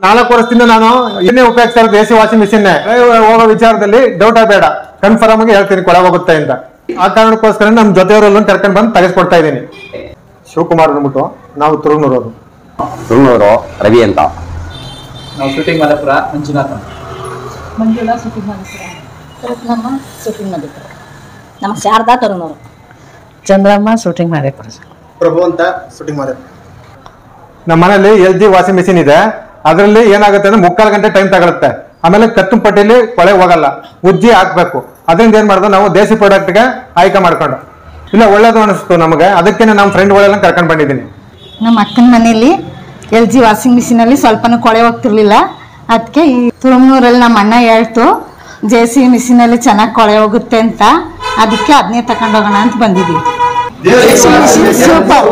4 ವರ್ಷದಿಂದ ನಾನು ಏನೇ ಉಪಯೋಗಿಸ್ತಾ ಇರೋದು ಎಸಿ ವಾಷಿಂಗ್ ಮಿಷಿನ್ ಹೋಗೋ ವಿಚಾರದಲ್ಲಿ ಡೌಟ್ ಬೇಡ, ಕನ್ಫರ್ಮ್ ಆಗಿ ಹೇಳ್ತೀನಿ ಕೊಳೆ ಹೋಗುತ್ತೆ ಅಂತ. ಆ ಕಾರಣಕ್ಕೋಸ್ಕರ ನಮ್ಮ ಜೊತೆಯವರೆಲ್ಲ ಕರ್ಕೊಂಡು ಬಂದು ತೆಗೆಸ್ಕೊಡ್ತಾ ಇದ್ದೀನಿ. ಶಿವಕುಮಾರ್ ಅಂದ್ಬಿಟ್ಟು ನಾವು ತುರುನೂರು ರವಿ ಅಂತ. ನಾವು shooting Malapura Manjunatha shooting Malapura Ratnamma shooting Malapura ನಮ್ಮ ಶಾರದಾ ತರುಣವರು ಚಂದ್ರಮ್ಮ ಶೂಟಿಂಗ್ ಮಲಪುರ ಪ್ರಭು ಅಂತ ಶೂಟಿಂಗ್ ಮಾಡಿದ್ರು. ನಮ್ಮ ಮನೇಲಿ LG ವಾಷಿಂಗ್ ಮಿಷಿನ್ ಇದೆ. ಅದರಲ್ಲಿ ಏನಾಗುತ್ತೆ ಅಂದ್ರೆ 3/4 ಗಂಟೆ ಟೈಮ್ ತಗೊಳುತ್ತೆ. ಆಮೇಲೆ ಕತ್ತು ಪಟ್ಟಿಲಿ ಕೊಳೆ ಹೋಗಲ್ಲ, ಉಜ್ಜಿ ಹಾಕ್ಬೇಕು. ಅದರಿಂದ ಏನ್ ಮಾಡೋದು ನಾವು ದೇಸಿ ಪ್ರಾಡಕ್ಟ್ಗೆ ಆಯ್ಕೆ ಮಾಡ್ಕೊಂಡು ಇಲ್ಲ ಒಳ್ಳೇದು ಅನಿಸ್ತು ನಮಗೆ, ಅದಕ್ಕೆ ನಮ್ಮ ಫ್ರೆಂಡ್ಗಳೆಲ್ಲ ಕರ್ಕೊಂಡು ಬಂದಿದ್ದೀನಿ. ನಮ್ಮ ಅಕ್ಕನ ಮನೆಯಲ್ಲಿ LG ವಾಷಿಂಗ್ ಮಿಷಿನಲ್ಲಿ ಸ್ವಲ್ಪನೂ ಕೊಳೆ ಹೋಗ್ತಿರ್ಲಿಲ್ಲ. ಅದಕ್ಕೆ ಈ ತುರುಮೂರಲ್ಲಿ ನಮ್ಮ ಅಣ್ಣ ಹೇಳ್ತು JC ಮಿಷಿನಲ್ಲಿ ಚೆನ್ನಾಗಿ ಕೊಳೆ ಹೋಗುತ್ತೆ ಅಂತ, ಅದಕ್ಕೆ ಅದನ್ನೇ ತಗೊಂಡೋಗೋಣ ಅಂತ ಬಂದಿದ್ದೀವಿ. ಸೂಪರ್.